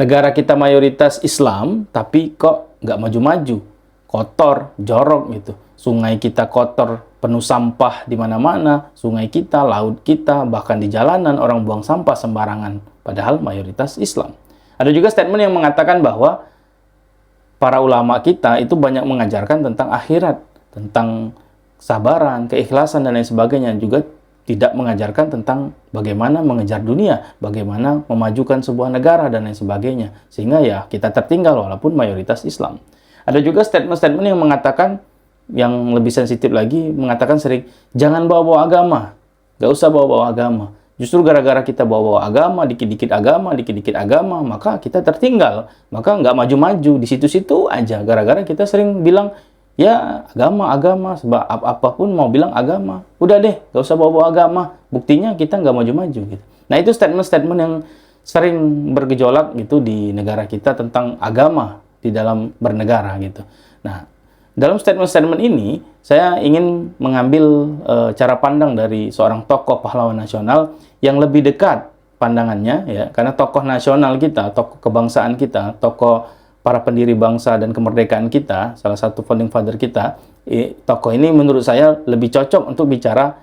negara kita mayoritas Islam, tapi kok nggak maju-maju, kotor, jorok gitu. Sungai kita kotor, penuh sampah di mana-mana, sungai kita, laut kita, bahkan di jalanan orang buang sampah sembarangan, padahal mayoritas Islam. Ada juga statement yang mengatakan bahwa para ulama kita itu banyak mengajarkan tentang akhirat, tentang kesabaran, keikhlasan, dan lain sebagainya. Juga tidak mengajarkan tentang bagaimana mengejar dunia, bagaimana memajukan sebuah negara, dan lain sebagainya. Sehingga ya kita tertinggal walaupun mayoritas Islam. Ada juga statement-statement yang mengatakan, yang lebih sensitif lagi, mengatakan sering, jangan bawa-bawa agama, gak usah bawa-bawa agama. Justru gara-gara kita bawa-bawa agama, dikit-dikit agama, maka kita tertinggal, maka nggak maju-maju di situ-situ aja. Gara-gara kita sering bilang, ya agama, sebab apapun mau bilang agama. Udah deh, nggak usah bawa-bawa agama. Buktinya kita nggak maju-maju gitu. Nah itu statement-statement yang sering bergejolak gitu di negara kita tentang agama di dalam bernegara gitu. Nah, dalam statement-statement ini, saya ingin mengambil cara pandang dari seorang tokoh pahlawan nasional yang lebih dekat pandangannya, ya, karena tokoh nasional kita, tokoh kebangsaan kita, tokoh para pendiri bangsa dan kemerdekaan kita, salah satu founding father kita, tokoh ini menurut saya lebih cocok untuk bicara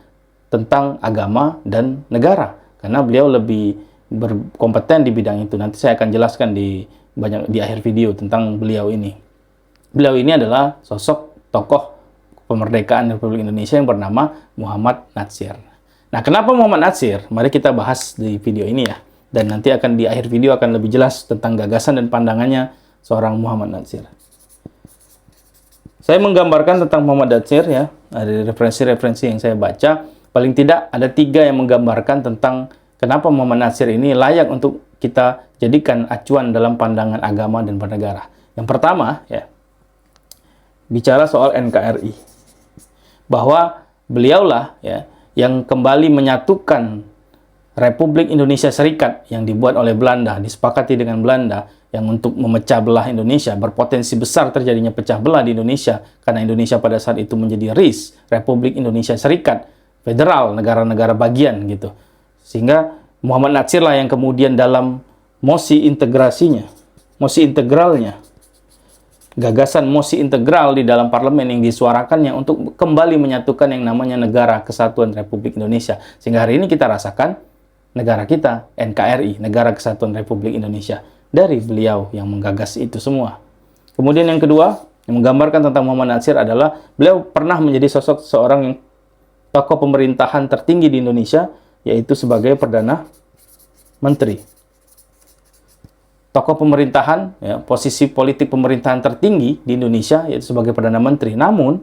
tentang agama dan negara, karena beliau lebih berkompeten di bidang itu. Nanti saya akan jelaskan di akhir video tentang beliau ini. Beliau ini adalah sosok tokoh kemerdekaan Republik Indonesia yang bernama Muhammad Natsir. Nah, kenapa Muhammad Natsir? Mari kita bahas di video ini ya. Dan nanti akan di akhir video akan lebih jelas tentang gagasan dan pandangannya seorang Muhammad Natsir. Saya menggambarkan tentang Muhammad Natsir ya, dari referensi-referensi yang saya baca. Paling tidak ada 3 yang menggambarkan tentang kenapa Muhammad Natsir ini layak untuk kita jadikan acuan dalam pandangan agama dan bernegara. Yang pertama ya, bicara soal NKRI, bahwa beliaulah ya yang kembali menyatukan Republik Indonesia Serikat yang dibuat oleh Belanda, disepakati dengan Belanda, yang untuk memecah belah Indonesia, berpotensi besar terjadinya pecah belah di Indonesia, karena Indonesia pada saat itu menjadi RIS, Republik Indonesia Serikat, federal, negara-negara bagian gitu. Sehingga Muhammad Natsir lah yang kemudian dalam mosi integralnya, gagasan mosi integral di dalam parlemen yang disuarakannya untuk kembali menyatukan yang namanya Negara Kesatuan Republik Indonesia. Sehingga hari ini kita rasakan negara kita, NKRI, Negara Kesatuan Republik Indonesia, dari beliau yang menggagas itu semua. Kemudian yang kedua, yang menggambarkan tentang Muhammad Natsir adalah beliau pernah menjadi sosok seorang tokoh pemerintahan tertinggi di Indonesia, yaitu sebagai Perdana Menteri. Tokoh pemerintahan, ya, posisi politik pemerintahan tertinggi di Indonesia yaitu sebagai Perdana Menteri. Namun,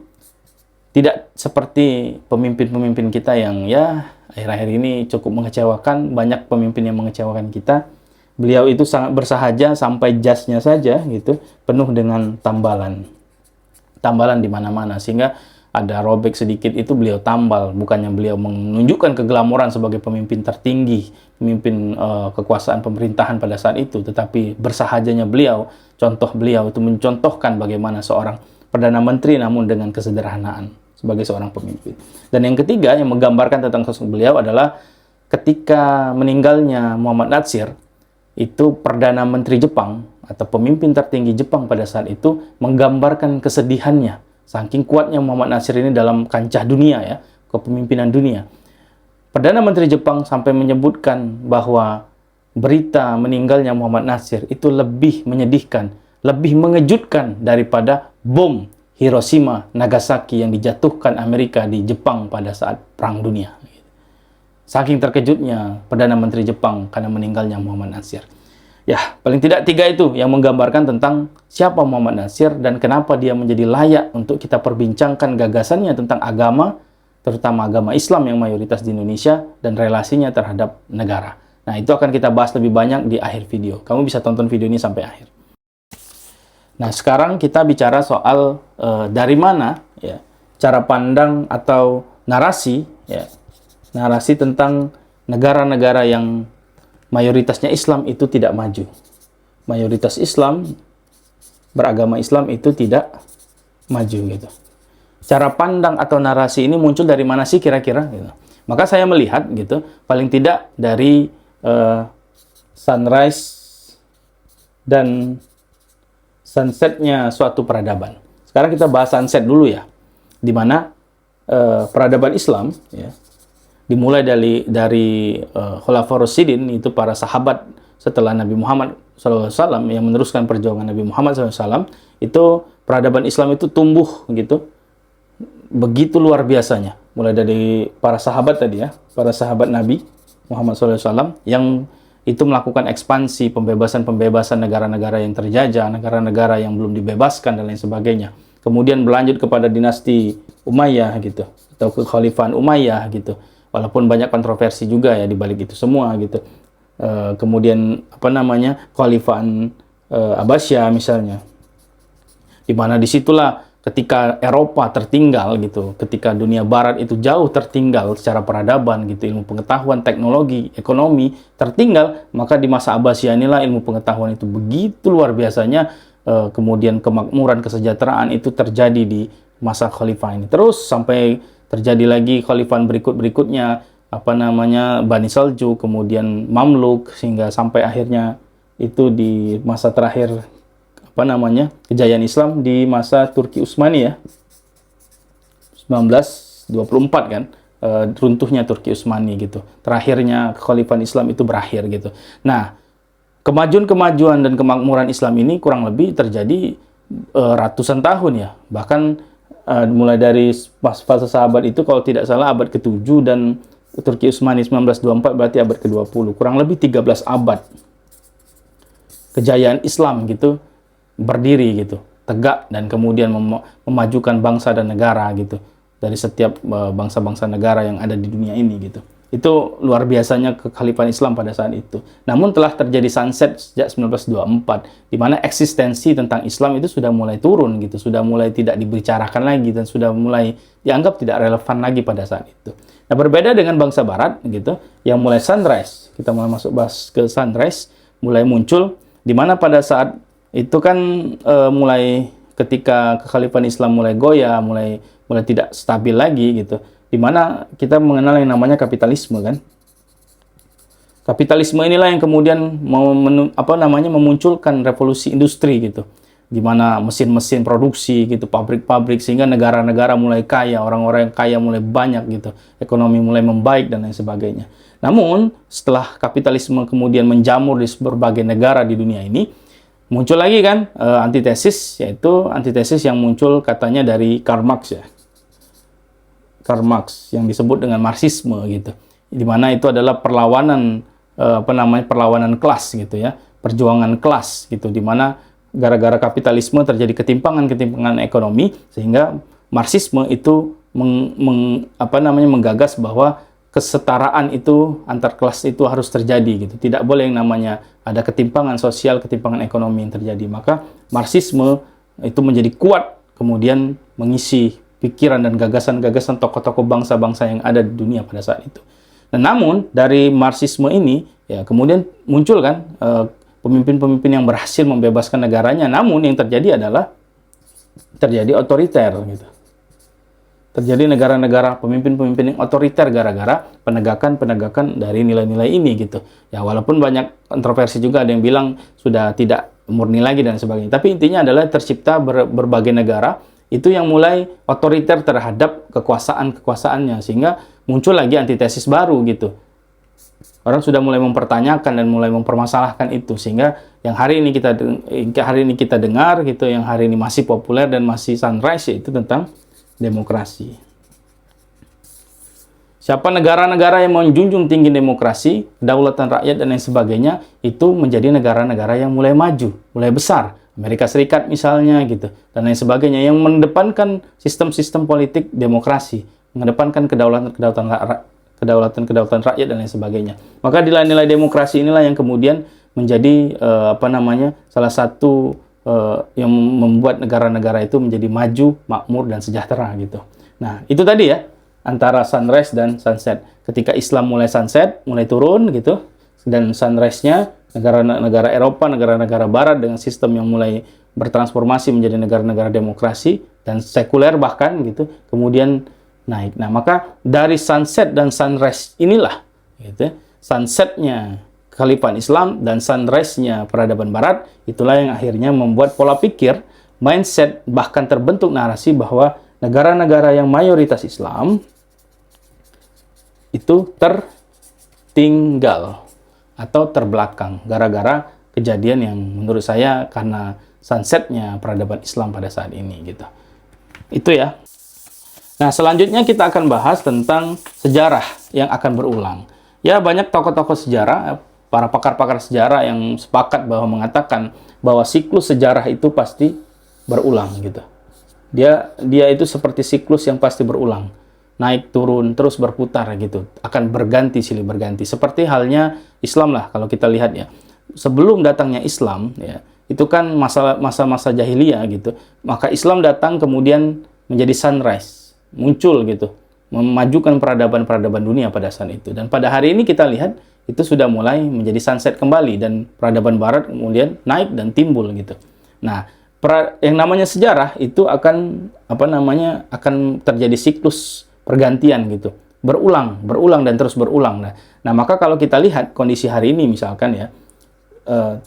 tidak seperti pemimpin-pemimpin kita yang ya akhir-akhir ini cukup mengecewakan, banyak pemimpin yang mengecewakan kita. Beliau itu sangat bersahaja sampai jasnya saja gitu, penuh dengan tambalan di mana-mana, sehingga ada robek sedikit itu beliau tambal, bukannya beliau menunjukkan keglamoran sebagai pemimpin tertinggi, pemimpin kekuasaan pemerintahan pada saat itu, tetapi bersahajanya beliau, contoh beliau itu mencontohkan bagaimana seorang Perdana Menteri namun dengan kesederhanaan sebagai seorang pemimpin. Dan yang ketiga yang menggambarkan tentang sosok beliau adalah ketika meninggalnya Muhammad Natsir, itu Perdana Menteri Jepang atau pemimpin tertinggi Jepang pada saat itu menggambarkan kesedihannya. Saking kuatnya Muhammad Natsir ini dalam kancah dunia ya, kepemimpinan dunia. Perdana Menteri Jepang sampai menyebutkan bahwa berita meninggalnya Muhammad Natsir itu lebih menyedihkan, lebih mengejutkan daripada bom Hiroshima, Nagasaki yang dijatuhkan Amerika di Jepang pada saat Perang Dunia. Saking terkejutnya Perdana Menteri Jepang karena meninggalnya Muhammad Natsir. Ya, paling tidak 3 itu yang menggambarkan tentang siapa Muhammad Natsir dan kenapa dia menjadi layak untuk kita perbincangkan gagasannya tentang agama, terutama agama Islam yang mayoritas di Indonesia, dan relasinya terhadap negara. Nah, itu akan kita bahas lebih banyak di akhir video. Kamu bisa tonton video ini sampai akhir. Nah, sekarang kita bicara soal dari mana ya cara pandang atau narasi ya, narasi tentang negara-negara yang mayoritasnya Islam itu tidak maju. Mayoritas Islam, beragama Islam itu tidak maju gitu. Cara pandang atau narasi ini muncul dari mana sih kira-kira gitu. Maka saya melihat gitu, paling tidak dari Sunrise dan sunsetnya suatu peradaban. Sekarang kita bahas sunset dulu ya, di mana peradaban Islam ya, dimulai dari Khulafaur Rasyidin, itu para sahabat setelah Nabi Muhammad SAW yang meneruskan perjuangan Nabi Muhammad SAW, itu peradaban Islam itu tumbuh gitu, begitu luar biasanya. Mulai dari para sahabat tadi ya, para sahabat Nabi Muhammad SAW yang itu melakukan ekspansi, pembebasan negara-negara yang terjajah, negara-negara yang belum dibebaskan dan lain sebagainya. Kemudian berlanjut kepada dinasti Umayyah gitu, atau kekhalifahan Umayyah gitu. Walaupun banyak kontroversi juga ya di balik itu semua gitu. Kemudian kekhalifahan Abbasiyah misalnya, di mana disitulah ketika Eropa tertinggal gitu, ketika dunia Barat itu jauh tertinggal secara peradaban gitu, ilmu pengetahuan, teknologi, ekonomi tertinggal, maka di masa Abbasiyah inilah ilmu pengetahuan itu begitu luar biasanya, kemudian kemakmuran, kesejahteraan itu terjadi di masa khalifah ini. Terus sampai terjadi lagi khalifahan berikutnya, Bani Saljuk, kemudian Mamluk, sehingga sampai akhirnya itu di masa terakhir kejayaan Islam di masa Turki Utsmani ya, 1924 kan, runtuhnya Turki Utsmani gitu. Terakhirnya kekhalifahan Islam itu berakhir gitu. Nah, kemajuan dan kemakmuran Islam ini kurang lebih terjadi ratusan tahun ya. Bahkan mulai dari fase sahabat itu kalau tidak salah abad ke-7 dan Turki Utsmani 1924 berarti abad ke-20. Kurang lebih 13 abad kejayaan Islam gitu berdiri gitu, tegak, dan kemudian memajukan bangsa dan negara gitu dari setiap bangsa-bangsa negara yang ada di dunia ini gitu. Itu luar biasanya kekhalifahan Islam pada saat itu. Namun telah terjadi sunset sejak 1924, di mana eksistensi tentang Islam itu sudah mulai turun gitu, sudah mulai tidak dibicarakan lagi dan sudah mulai dianggap tidak relevan lagi pada saat itu. Nah, berbeda dengan bangsa Barat gitu, yang mulai sunrise, kita mulai masuk bahas ke sunrise, mulai muncul, di mana pada saat itu kan mulai ketika kekhalifahan Islam mulai goyah, mulai tidak stabil lagi gitu, di mana kita mengenal yang namanya kapitalisme kan. Kapitalisme inilah yang kemudian memunculkan revolusi industri gitu, di mana mesin-mesin produksi gitu, pabrik-pabrik, sehingga negara-negara mulai kaya, orang-orang yang kaya mulai banyak gitu, ekonomi mulai membaik dan lain sebagainya. Namun setelah kapitalisme kemudian menjamur di berbagai negara di dunia ini, muncul lagi kan antitesis, yaitu antitesis yang muncul katanya dari Karl Marx ya. Karl Marx yang disebut dengan Marxisme gitu. Di mana itu adalah perlawanan perlawanan kelas gitu ya, perjuangan kelas gitu, di mana gara-gara kapitalisme terjadi ketimpangan ekonomi, sehingga Marxisme itu menggagas bahwa kesetaraan itu antar kelas itu harus terjadi gitu. Tidak boleh yang namanya ada ketimpangan sosial, ketimpangan ekonomi yang terjadi. Maka Marxisme itu menjadi kuat, kemudian mengisi pikiran dan gagasan-gagasan tokoh-tokoh bangsa-bangsa yang ada di dunia pada saat itu. Nah, namun dari Marxisme ini ya kemudian muncul kan pemimpin-pemimpin yang berhasil membebaskan negaranya. Namun yang terjadi adalah terjadi otoriter gitu. Terjadi negara-negara pemimpin-pemimpin yang otoriter gara-gara penegakan dari nilai-nilai ini gitu. Ya walaupun banyak kontroversi juga, ada yang bilang sudah tidak murni lagi dan sebagainya. Tapi intinya adalah tercipta berbagai negara itu yang mulai otoriter terhadap kekuasaannya, sehingga muncul lagi antitesis baru gitu. Orang sudah mulai mempertanyakan dan mulai mempermasalahkan itu, sehingga yang hari ini kita dengar gitu, yang hari ini masih populer dan masih sunrise, yaitu tentang demokrasi. Siapa negara-negara yang menjunjung tinggi demokrasi, kedaulatan rakyat dan lain sebagainya, itu menjadi negara-negara yang mulai maju, mulai besar. Amerika Serikat misalnya gitu, dan lain sebagainya, yang mengedepankan sistem-sistem politik demokrasi, mengedepankan kedaulatan rakyat dan lain sebagainya. Maka nilai-nilai demokrasi inilah yang kemudian menjadi salah satu yang membuat negara-negara itu menjadi maju, makmur, dan sejahtera gitu. Nah, itu tadi ya, antara sunrise dan sunset. Ketika Islam mulai sunset, mulai turun gitu, dan sunrise-nya negara-negara Eropa, negara-negara Barat dengan sistem yang mulai bertransformasi menjadi negara-negara demokrasi dan sekuler bahkan gitu, kemudian naik. Nah, maka dari sunset dan sunrise inilah gitu, sunsetnya kekhalifahan Islam dan sunrise-nya peradaban Barat, itulah yang akhirnya membuat pola pikir, mindset, bahkan terbentuk narasi bahwa negara-negara yang mayoritas Islam itu tertinggal atau terbelakang gara-gara kejadian yang menurut saya karena sunsetnya peradaban Islam pada saat ini gitu. Itu ya. Nah, selanjutnya kita akan bahas tentang sejarah yang akan berulang. Ya, banyak tokoh-tokoh sejarah, para pakar-pakar sejarah yang sepakat bahwa mengatakan bahwa siklus sejarah itu pasti berulang gitu. Dia itu seperti siklus yang pasti berulang. Naik turun terus berputar gitu. Akan berganti silih berganti. Seperti halnya Islam lah kalau kita lihat ya. Sebelum datangnya Islam ya, itu kan masa-masa jahiliyah gitu. Maka Islam datang kemudian menjadi sunrise, muncul gitu, memajukan peradaban-peradaban dunia pada saat itu. Dan pada hari ini kita lihat itu sudah mulai menjadi sunset kembali dan peradaban barat kemudian naik dan timbul gitu. Nah, yang namanya sejarah itu akan akan terjadi siklus pergantian gitu. Berulang dan terus berulang. Nah, maka kalau kita lihat kondisi hari ini misalkan ya,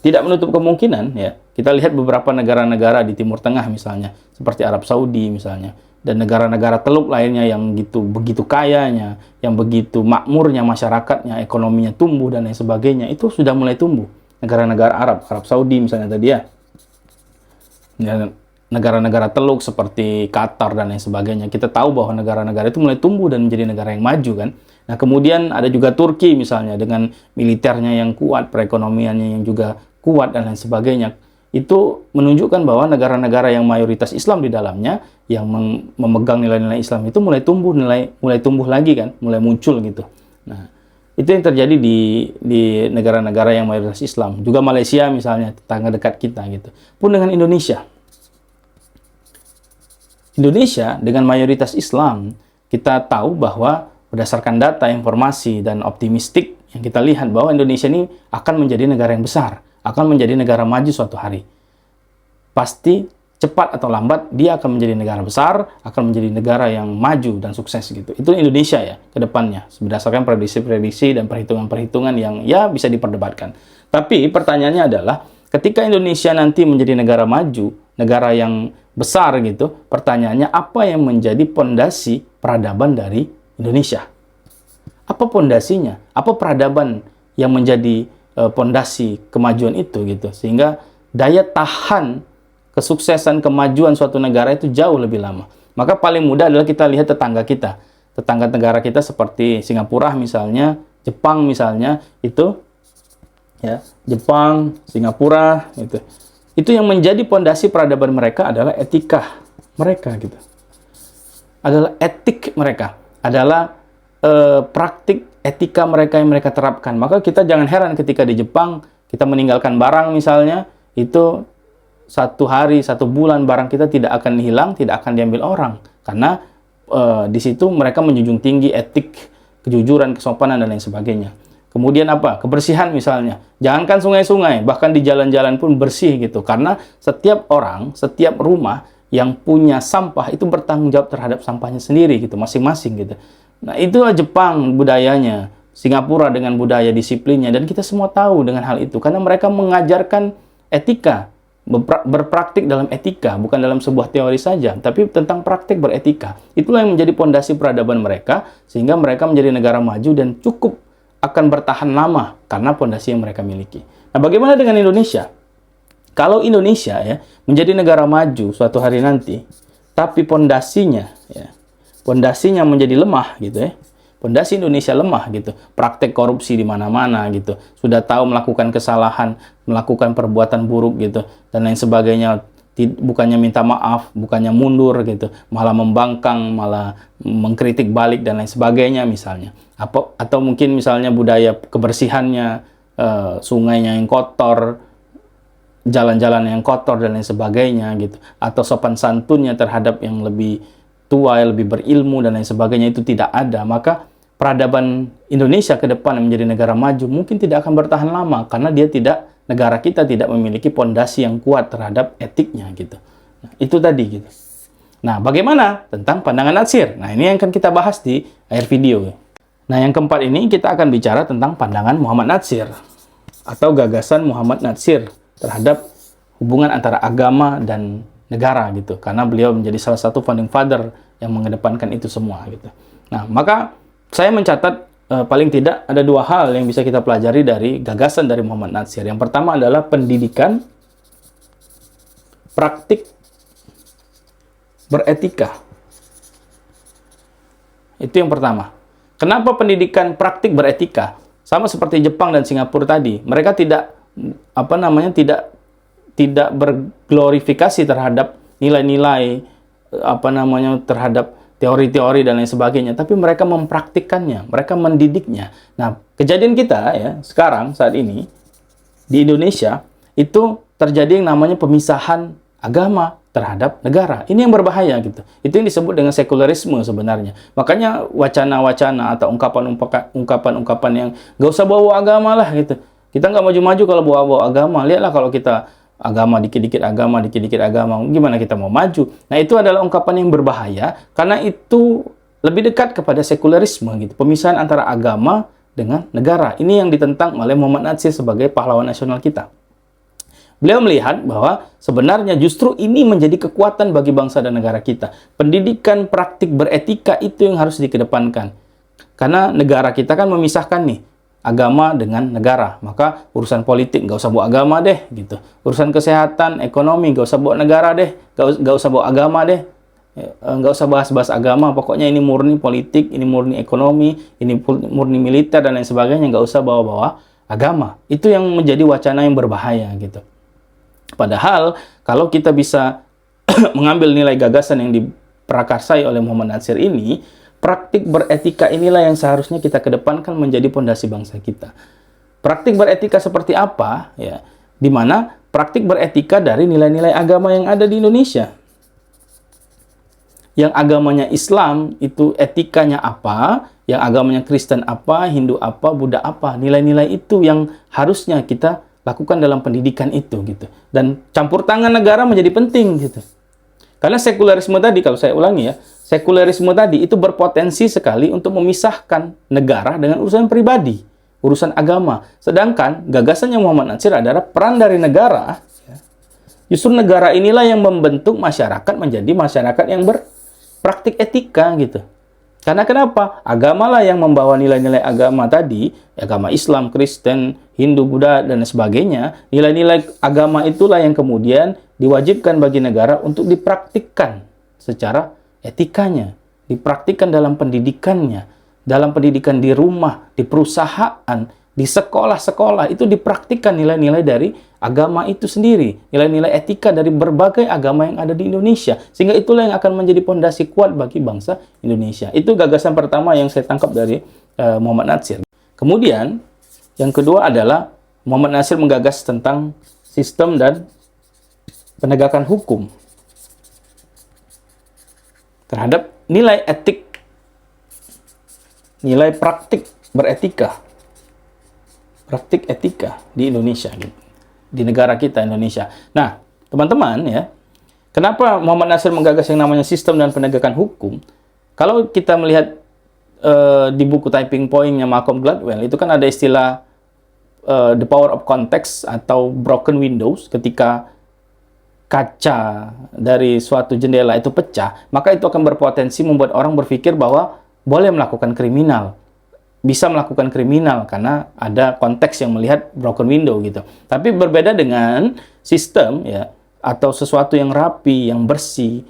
tidak menutup kemungkinan ya, kita lihat beberapa negara-negara di Timur Tengah misalnya, seperti Arab Saudi misalnya, dan negara-negara teluk lainnya yang begitu kayanya, yang begitu makmurnya masyarakatnya, ekonominya tumbuh dan lain sebagainya, itu sudah mulai tumbuh. Negara-negara Arab Saudi misalnya tadi ya, negara-negara teluk seperti Qatar dan lain sebagainya, kita tahu bahwa negara-negara itu mulai tumbuh dan menjadi negara yang maju kan. Nah, kemudian ada juga Turki misalnya dengan militernya yang kuat, perekonomiannya yang juga kuat dan lain sebagainya. Itu menunjukkan bahwa negara-negara yang mayoritas Islam di dalamnya, yang memegang nilai-nilai Islam itu mulai tumbuh lagi kan, mulai muncul gitu. Nah, itu yang terjadi di negara-negara yang mayoritas Islam. Juga Malaysia misalnya, tetangga dekat kita gitu. Pun dengan Indonesia. Indonesia dengan mayoritas Islam, kita tahu bahwa berdasarkan data, informasi, dan optimistik yang kita lihat bahwa Indonesia ini akan menjadi negara yang besar, akan menjadi negara maju suatu hari. Pasti cepat atau lambat dia akan menjadi negara besar, akan menjadi negara yang maju dan sukses gitu. Itu Indonesia ya ke depannya, berdasarkan prediksi-prediksi dan perhitungan-perhitungan yang ya bisa diperdebatkan. Tapi pertanyaannya adalah ketika Indonesia nanti menjadi negara maju, negara yang besar gitu, pertanyaannya apa yang menjadi pondasi peradaban dari Indonesia? Apa pondasinya? Apa peradaban yang menjadi pondasi kemajuan itu gitu? Sehingga daya tahan kesuksesan kemajuan suatu negara itu jauh lebih lama. Maka paling mudah adalah kita lihat tetangga kita. Tetangga negara kita seperti Singapura misalnya, Jepang misalnya, itu ya, Jepang, Singapura gitu. Itu yang menjadi pondasi peradaban mereka adalah etika mereka gitu. Adalah etik mereka, adalah praktik etika mereka yang mereka terapkan. Maka kita jangan heran ketika di Jepang kita meninggalkan barang misalnya, itu 1 hari, 1 bulan barang kita tidak akan hilang, tidak akan diambil orang. Karena di situ mereka menjunjung tinggi etik, kejujuran, kesopanan, dan lain sebagainya. Kemudian apa? Kebersihan misalnya. Jangankan sungai-sungai, bahkan di jalan-jalan pun bersih gitu. Karena setiap orang, setiap rumah yang punya sampah itu bertanggung jawab terhadap sampahnya sendiri gitu, masing-masing gitu. Nah, itulah Jepang budayanya, Singapura dengan budaya disiplinnya, dan kita semua tahu dengan hal itu karena mereka mengajarkan etika, berpraktik dalam etika, bukan dalam sebuah teori saja, tapi tentang praktik beretika. Itulah yang menjadi pondasi peradaban mereka, sehingga mereka menjadi negara maju dan cukup akan bertahan lama karena pondasi yang mereka miliki. Nah, bagaimana dengan Indonesia? Kalau Indonesia ya menjadi negara maju suatu hari nanti, tapi pondasinya menjadi lemah gitu ya. Pondasi Indonesia lemah gitu. Praktek korupsi di mana-mana gitu. Sudah tahu melakukan kesalahan, melakukan perbuatan buruk gitu dan lain sebagainya. Bukannya minta maaf, bukannya mundur gitu, malah membangkang, malah mengkritik balik dan lain sebagainya misalnya. Atau mungkin misalnya budaya kebersihannya, sungainya yang kotor, jalan-jalan yang kotor dan lain sebagainya gitu. Atau sopan santunnya terhadap yang lebih tua, yang lebih berilmu dan lain sebagainya itu tidak ada. Maka peradaban Indonesia ke depan menjadi negara maju mungkin tidak akan bertahan lama karena negara kita tidak memiliki pondasi yang kuat terhadap etiknya gitu. Nah, itu tadi gitu. Nah, bagaimana tentang pandangan Natsir? Nah, ini yang akan kita bahas di akhir video. Nah, yang keempat ini kita akan bicara tentang pandangan Muhammad Natsir. atau gagasan Muhammad Natsir terhadap hubungan antara agama dan negara gitu, karena beliau menjadi salah satu founding father yang mengedepankan itu semua gitu. Nah, maka saya mencatat paling tidak ada dua hal yang bisa kita pelajari dari gagasan dari Muhammad Natsir. Yang pertama adalah pendidikan praktik beretika. Itu yang pertama. Kenapa pendidikan praktik beretika? Sama seperti Jepang dan Singapura tadi, mereka tidak tidak berglorifikasi terhadap nilai-nilai terhadap teori-teori dan lain sebagainya, tapi mereka mempraktikkannya, mereka mendidiknya. Nah, kejadian kita ya sekarang saat ini di Indonesia itu terjadi yang namanya pemisahan agama terhadap negara. Ini yang berbahaya gitu. Itu yang disebut dengan sekularisme sebenarnya. Makanya wacana-wacana atau ungkapan-ungkapan yang nggak usah bawa agama lah gitu. Kita nggak maju-maju kalau bawa-bawa agama. Lihatlah kalau kita agama dikit-dikit agama, gimana kita mau maju? Nah, itu adalah ungkapan yang berbahaya karena itu lebih dekat kepada sekularisme gitu. Pemisahan antara agama dengan negara. Ini yang ditentang oleh Muhammad Natsir sebagai pahlawan nasional kita. Beliau melihat bahwa sebenarnya justru ini menjadi kekuatan bagi bangsa dan negara kita. Pendidikan praktik beretika itu yang harus dikedepankan. Karena negara kita kan memisahkan nih, agama dengan negara. Maka urusan politik nggak usah bawa agama deh, gitu. Urusan kesehatan, ekonomi nggak usah bawa negara deh, nggak usah bawa agama deh. Nggak usah bahas-bahas agama, pokoknya ini murni politik, ini murni ekonomi, ini murni militer dan lain sebagainya, nggak usah bawa-bawa agama. Itu yang menjadi wacana yang berbahaya gitu. Padahal kalau kita bisa mengambil nilai gagasan yang diprakarsai oleh Muhammad Natsir ini, praktik beretika inilah yang seharusnya kita kedepankan menjadi pondasi bangsa kita. Praktik beretika seperti apa? Ya, di mana praktik beretika dari nilai-nilai agama yang ada di Indonesia. Yang agamanya Islam itu etikanya apa, yang agamanya Kristen apa, Hindu apa, Buddha apa. Nilai-nilai itu yang harusnya kita lakukan dalam pendidikan itu gitu. Dan campur tangan negara menjadi penting gitu. Karena sekularisme tadi, kalau saya ulangi ya, sekularisme tadi itu berpotensi sekali untuk memisahkan negara dengan urusan pribadi, urusan agama. Sedangkan gagasannya Muhammad Natsir adalah peran dari negara. Justru negara inilah yang membentuk masyarakat menjadi masyarakat yang berpraktik etika gitu. Karena kenapa? Agamalah yang membawa nilai-nilai agama tadi, agama Islam, Kristen, Hindu, Buddha, dan sebagainya. Nilai-nilai agama itulah yang kemudian diwajibkan bagi negara untuk dipraktikkan secara etikanya, dipraktikkan dalam pendidikannya, dalam pendidikan di rumah, di perusahaan, di sekolah-sekolah, itu dipraktikkan nilai-nilai dari agama itu sendiri, nilai-nilai etika dari berbagai agama yang ada di Indonesia, sehingga itulah yang akan menjadi pondasi kuat bagi bangsa Indonesia. Itu gagasan pertama yang saya tangkap dari Muhammad Natsir. Kemudian, yang kedua adalah Muhammad Natsir menggagas tentang sistem dan penegakan hukum terhadap nilai etik, nilai praktik beretika, praktik etika di Indonesia, gitu, di negara kita Indonesia. Nah, teman-teman ya, kenapa Muhammad Natsir menggagas yang namanya sistem dan penegakan hukum? Kalau kita melihat di buku Typing Point-nya Malcolm Gladwell, itu kan ada istilah the power of context atau broken windows. Ketika kaca dari suatu jendela itu pecah, maka itu akan berpotensi membuat orang berpikir bahwa boleh melakukan kriminal, bisa melakukan kriminal karena ada konteks yang melihat broken window gitu. Tapi berbeda dengan sistem ya, atau sesuatu yang rapi, yang bersih,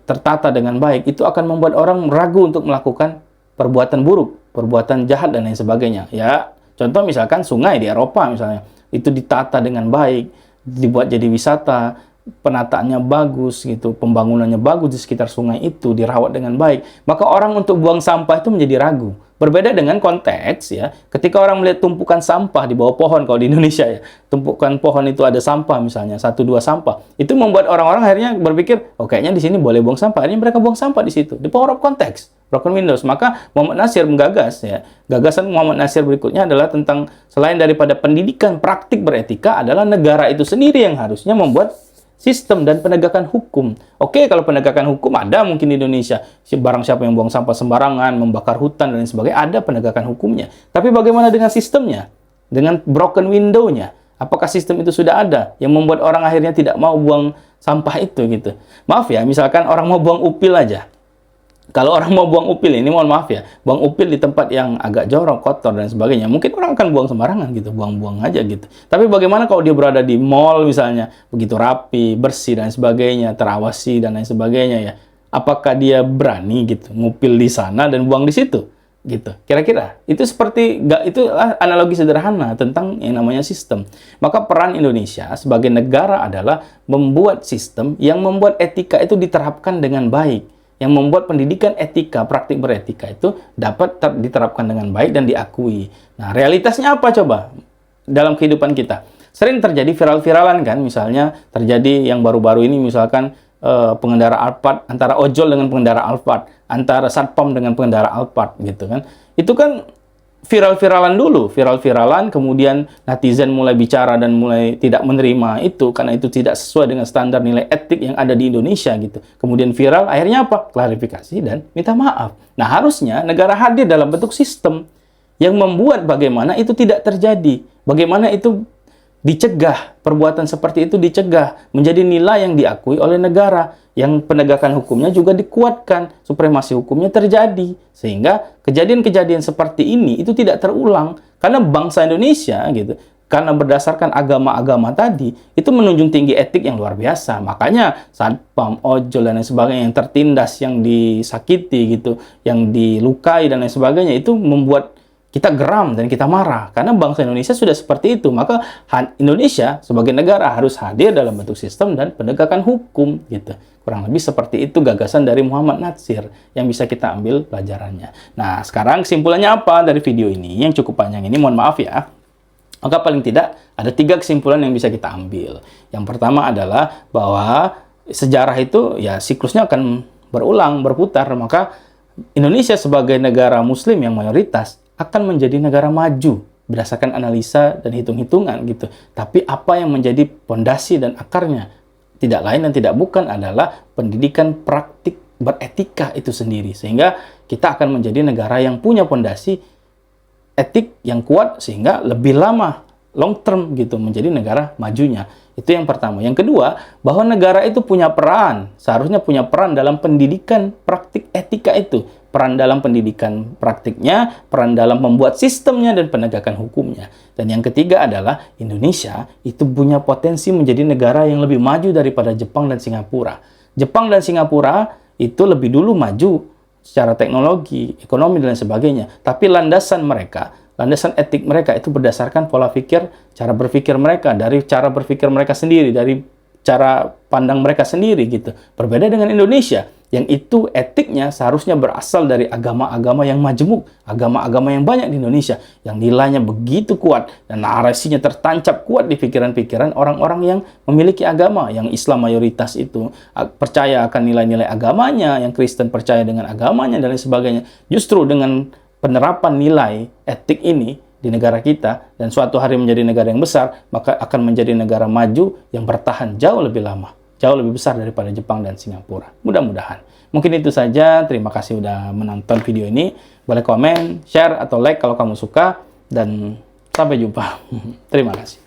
tertata dengan baik, itu akan membuat orang ragu untuk melakukan perbuatan buruk, perbuatan jahat dan lain sebagainya. Ya, contoh misalkan sungai di Eropa misalnya, itu ditata dengan baik, dibuat jadi wisata, penataannya bagus gitu, pembangunannya bagus di sekitar sungai itu, dirawat dengan baik, maka orang untuk buang sampah itu menjadi ragu. Berbeda dengan konteks ya, ketika orang melihat tumpukan sampah di bawah pohon, kalau di Indonesia ya, tumpukan pohon itu ada sampah misalnya, 1-2 sampah, itu membuat orang-orang akhirnya berpikir, oh kayaknya di sini boleh buang sampah, akhirnya mereka buang sampah di situ. The power of context, broken windows. Maka Muhammad Natsir menggagas ya, gagasan Muhammad Natsir berikutnya adalah tentang selain daripada pendidikan praktik beretika, adalah negara itu sendiri yang harusnya membuat sistem dan penegakan hukum. Oke, kalau penegakan hukum ada mungkin di Indonesia. Barang siapa yang buang sampah sembarangan, membakar hutan dan lain sebagainya, ada penegakan hukumnya. Tapi bagaimana dengan sistemnya? dengan broken window-nya. Apakah sistem itu sudah ada yang membuat orang akhirnya tidak mau buang sampah itu gitu? Maaf ya, misalkan orang mau buang upil aja. Kalau orang mau buang upil ini, mohon maaf ya, buang upil di tempat yang agak jorok, kotor dan sebagainya, mungkin orang akan buang sembarangan gitu, buang-buang aja gitu. Tapi bagaimana kalau dia berada di mall misalnya, begitu rapi, bersih dan sebagainya, terawasi dan lain sebagainya ya? Apakah dia berani gitu ngupil di sana dan buang di situ? Gitu. Kira-kira itu seperti itu analogi sederhana tentang yang namanya sistem. Maka peran Indonesia sebagai negara adalah membuat sistem yang membuat etika itu diterapkan dengan baik, yang membuat pendidikan etika, praktik beretika itu dapat diterapkan dengan baik dan diakui. Nah, realitasnya apa coba dalam kehidupan kita? Sering terjadi viral-viralan kan, misalnya terjadi yang baru-baru ini misalkan pengendara Alphard, antara ojol dengan pengendara Alphard, antara satpam dengan pengendara Alphard gitu kan. Itu kan viral-viralan dulu, viral-viralan, kemudian netizen mulai bicara dan mulai tidak menerima itu karena itu tidak sesuai dengan standar nilai etik yang ada di Indonesia gitu. Kemudian viral, akhirnya apa? Klarifikasi dan minta maaf. Nah, harusnya negara hadir dalam bentuk sistem yang membuat bagaimana itu tidak terjadi. Bagaimana itu dicegah, perbuatan seperti itu dicegah, menjadi nilai yang diakui oleh negara, yang penegakan hukumnya juga dikuatkan, supremasi hukumnya terjadi, sehingga kejadian-kejadian seperti ini itu tidak terulang, karena bangsa Indonesia gitu, karena berdasarkan agama-agama tadi, itu menunjung tinggi etik yang luar biasa. Makanya satpam, ojol dan lain sebagainya yang tertindas, yang disakiti gitu, yang dilukai dan lain sebagainya, itu membuat kita geram dan kita marah karena bangsa Indonesia sudah seperti itu. Maka Indonesia sebagai negara harus hadir dalam bentuk sistem dan penegakan hukum gitu. Kurang lebih seperti itu gagasan dari Muhammad Natsir yang bisa kita ambil pelajarannya. Nah, sekarang kesimpulannya apa dari video ini yang cukup panjang ini? Mohon maaf ya. Maka paling tidak ada 3 kesimpulan yang bisa kita ambil. Yang pertama adalah bahwa sejarah itu ya siklusnya akan berulang, berputar. Maka Indonesia sebagai negara muslim yang mayoritas akan menjadi negara maju berdasarkan analisa dan hitung-hitungan gitu. Tapi apa yang menjadi pondasi dan akarnya tidak lain dan tidak bukan adalah pendidikan praktik beretika itu sendiri. Sehingga kita akan menjadi negara yang punya pondasi etik yang kuat sehingga lebih lama, long term gitu, menjadi negara majunya. Itu yang pertama. Yang kedua, bahwa negara itu punya peran, seharusnya punya peran dalam pendidikan praktik etika itu. Peran dalam pendidikan praktiknya, peran dalam membuat sistemnya dan penegakan hukumnya. Dan yang ketiga adalah Indonesia itu punya potensi menjadi negara yang lebih maju daripada Jepang dan Singapura. Jepang dan Singapura itu lebih dulu maju secara teknologi, ekonomi, dan lain sebagainya. Tapi landasan mereka, landasan etik mereka itu berdasarkan pola pikir, cara berpikir mereka, dari cara berpikir mereka sendiri, dari cara pandang mereka sendiri gitu. Berbeda dengan Indonesia, yang itu etiknya seharusnya berasal dari agama-agama yang majemuk, agama-agama yang banyak di Indonesia, yang nilainya begitu kuat dan narasinya tertancap kuat di pikiran-pikiran orang-orang yang memiliki agama. Yang Islam mayoritas itu percaya akan nilai-nilai agamanya, yang Kristen percaya dengan agamanya dan lain sebagainya. Justru dengan penerapan nilai etik ini di negara kita dan suatu hari menjadi negara yang besar, maka akan menjadi negara maju yang bertahan jauh lebih lama, jauh lebih besar daripada Jepang dan Singapura. Mudah-mudahan. Mungkin itu saja. Terima kasih sudah menonton video ini. Boleh komen, share, atau like kalau kamu suka. Dan sampai jumpa. Terima kasih.